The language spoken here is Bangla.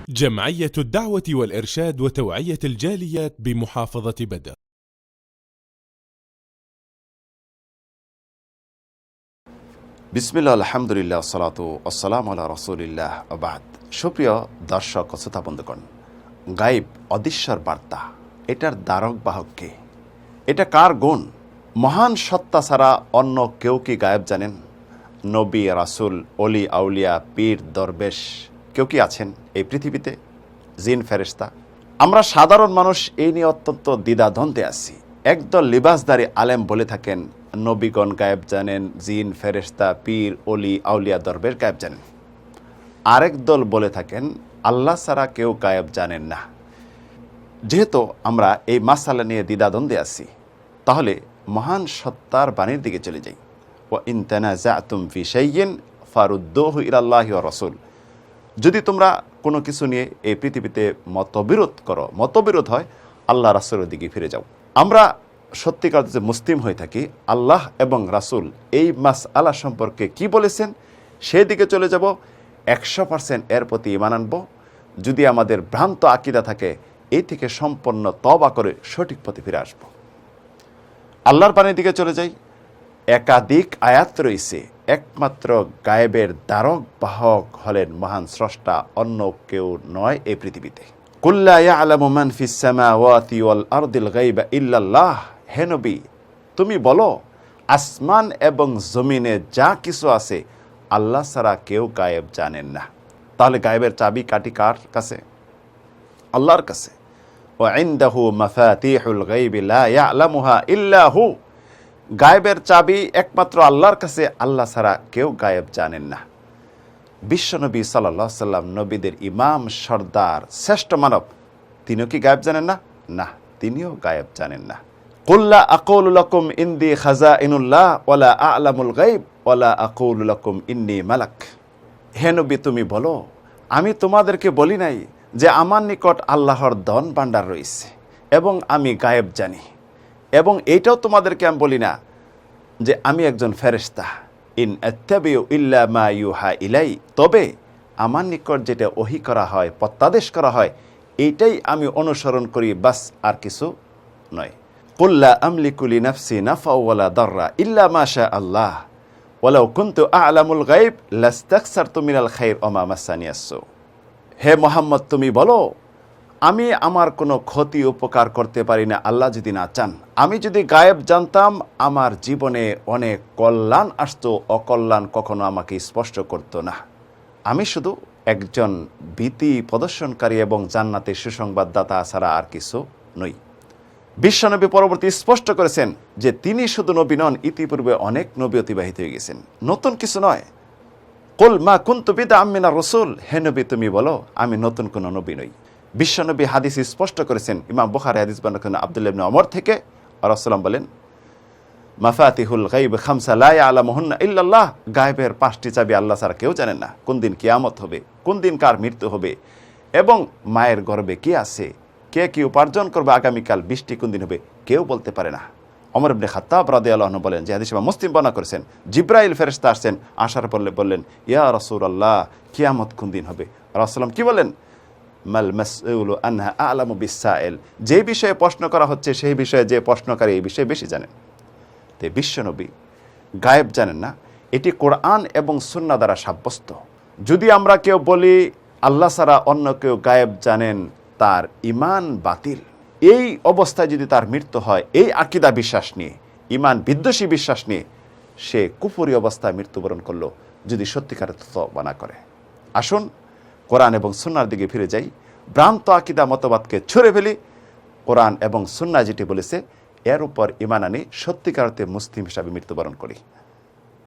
جمعية الدعوة والإرشاد وتوعية الجاليات بمحافظة بدر. বিসমিল্লাহ আলহামদুলিল্লাহ সালাতু আসসালামু আলা রাসূলিল্লাহ বাদ। সুপ্রিয় দর্শক ও শ্রোতা বন্ধুগণ, গায়েব অদৃশ্যর বার্তা, এটার দ্বারক বাহক কে? এটা কার গুণ? মহান সত্তা ছাড়া অন্য কেউ কি গায়েব জানেন? নবী, রাসূল, অলি, আউলিয়া, পীর, দরবেশ কেউ কি আছেন এই পৃথিবীতে? জিন, ফেরেশতা? আমরা সাধারণ মানুষ এই নিয়ে অত্যন্ত দ্বিধাদ্বন্দ্বে আছি। একদল লিবাসদারী আলেম বলে থাকেন নবীগণ গায়েব জানেন, জিন, ফেরেশতা, পীর, অলি, আউলিয়া, দরবেশ গায়েব জানেন। আরেক দল বলে থাকেন আল্লাহ ছাড়া কেউ গায়েব জানেন না। যেহেতু আমরা এই মাসালা নিয়ে দ্বিধাদ্বন্দ্বে আছি, তাহলে মহান সত্তার বাণীর দিকে চলে যাই। ওয়া ইন তানাযাতুম ফি শাইইন ফারুদ্দুহু ইলাল্লাহি ওয়া রাসূল। যদি তোমরা কোনো কিছু নিয়ে এই পৃথিবীতে মতবিরোধ হয়, আল্লাহ রাসূলের দিকে ফিরে যাও। আমরা সত্যিকার যে মুসলিম হয়ে থাকি, আল্লাহ এবং রাসূল এই মাসআলা সম্পর্কে কি বলেছেন সেই দিকে চলে যাব। 100% এর প্রতি ঈমান আনব। যদি আমাদের ভ্রান্ত আকীদা থাকে, এই থেকে সম্পূর্ণ তওবা করে সঠিক পথে ফিরে আসব। আল্লাহর বাণীর দিকে চলে যাই। একাধিক আয়াত রয়েছে। একমাত্র গায়েবের দ্বারক বাহক হলেন মহান স্রষ্টা, অন্য কেউ নয় এই পৃথিবীতে। কুল্লা ইয়ালামু মান ফিস সামাওয়াতি ওয়াল আরদিল গায়বা ইল্লাল্লাহ। হে নবী, তুমি বলো আসমান এবং জমিনে যা কিছু আছে আল্লাহ ছাড়া কেউ গায়েব জানেন না। তাহলে গায়েবের চাবি কাঠি কার কাছে? আল্লাহর কাছে। ওয়া ইনদাহু মাফাতিহুল গায়বি লা ইয়ালামুহা ইল্লা হু। গায়েবের চাবি একমাত্র আল্লাহর কাছে, আল্লাহ ছাড়া কেউ গায়েব জানেন না। বিশ্বনবী সাল্লাল্লাহু আলাইহি সাল্লাম নবীদের ইমাম, সর্দার, শ্রেষ্ঠ মানব, তিনিও কি গায়েব জানেন না? না, তিনিও গায়েব জানেন না। কুল্লা আকুলু লাকুম ইনদি খাজাইনুল্লাহ ওয়ালা আ'লামুল গায়ব ওয়ালা আকুলু লাকুম ইন্নী মালাক। হে নবী, তুমি বলো আমি তোমাদেরকে বলি নাই যে আমার নিকট আল্লাহর ধন ভাণ্ডার রয়েছে এবং আমি গায়েব জানি, এবং এইটাও তোমাদেরকে আমি বলি না যে আমি একজন ফেরেশতা। ইন আত্তাবিউ ইল্লা মা ইউহা ইলাই। তবে আমার নিকট যেটা ওহী করা হয়, প্রত্যাদেশ করা হয়, এইটাই আমি অনুসরণ করি, বাস আর কিছু নয়। কুল লা আমলিকু লিনাফসি নাফআ ওয়ালা দাররা ইল্লা মা শা আল্লাহ ওয়ালাউ কুনতু আ'লামুল গায়ব লাস্তাকসারতু মিনাল খায়র ওয়া মা মাসানিয়াস সু। হে মুহাম্মদ, তুমি বলো আমি আমার কোনো ক্ষতি উপকার করতে পারি না আল্লাহ যদি না চান। আমি যদি গায়েব জানতাম, আমার জীবনে অনেক কল্যাণ আসতো, অকল্যাণ কখনো আমাকে স্পর্শ করতো না। আমি শুধু একজন ভীতি প্রদর্শনকারী এবং জান্নাতের সুসংবাদদাতা ছাড়া আর কিছু নই। বিশ্বনবী পরবর্তী স্পষ্ট করেছেন যে তিনি শুধু নবী নন, ইতিপূর্বে অনেক নবী অতিবাহিত হয়ে গেছেন, নতুন কিছু নয়। কুল মা কুনতু বিদআম মিনার রাসূল। হে নবী, তুমি বলো আমি নতুন কোনো নবী নই। বিশ্বনবী হাদিস স্পষ্ট করেছেন, ইমাম বুখারী হাদিস বর্ণনা করেন আব্দুল্লাহ ইবনে ওমর থেকে, রাসূলুল্লাহ বলেন মাফাতিহুল গায়ব খামসা লা ইয়ালামুহুন্না ইল্লাল্লাহ। গায়েবের 5টি চাবি আল্লাহ ছাড়া কেউ জানেন না। কোন দিন কিয়ামত হবে, কোন দিন কার মৃত্যু হবে, এবং মায়ের গর্ভে কে আছে, কে কি উপার্জন করবে, আগামীকাল বৃষ্টি কোন দিন হবে, কেউ বলতে পারে না। ওমর ইবনে খাত্তাব রাদিয়াল্লাহু আনহু বলেন, যে হাদিস ইমাম মুসলিম বর্ণনা করেছেন, জিবরাইল ফেরেশতা আসছেন, আসার পরে বললেন ইয়া রাসূলুল্লাহ কিয়ামত কোন দিন হবে? রাসূলুল্লাহ কি বলেন? মাল মাসউলু আনহা আ'লামু বিস-সাইল। যে বিষয়ে প্রশ্ন করা হচ্ছে সেই বিষয়ে যে প্রশ্নকারী এই বিষয়ে বেশি জানেন। তে বিশ্বনবী গায়েব জানেন না, এটি কোরআন এবং সুন্নাহ দ্বারা সাব্যস্ত। যদি আমরা কেউ বলি আল্লাহ ছাড়া অন্য কেউ গায়েব জানেন, তার ঈমান বাতিল। এই অবস্থায় যদি তার মৃত্যু হয় এই আকীদা বিশ্বাস নিয়ে, ঈমান বিদ্বেষী বিশ্বাস নিয়ে, সে কুফরি অবস্থায় মৃত্যুবরণ করলো যদি সত্যিকারের তওবা না করে। আসুন কোরআন এবং সুন্নাহর দিকে ফিরে যাই, ভ্রান্ত আকীদা মতবাদকে ছুঁড়ে ফেলি, কোরআন এবং সুন্নাহ যেটি বলেছে এর উপর ঈমান আনি, সত্যিকারতে মুসলিম হিসাবে মৃত্যুবরণ করি।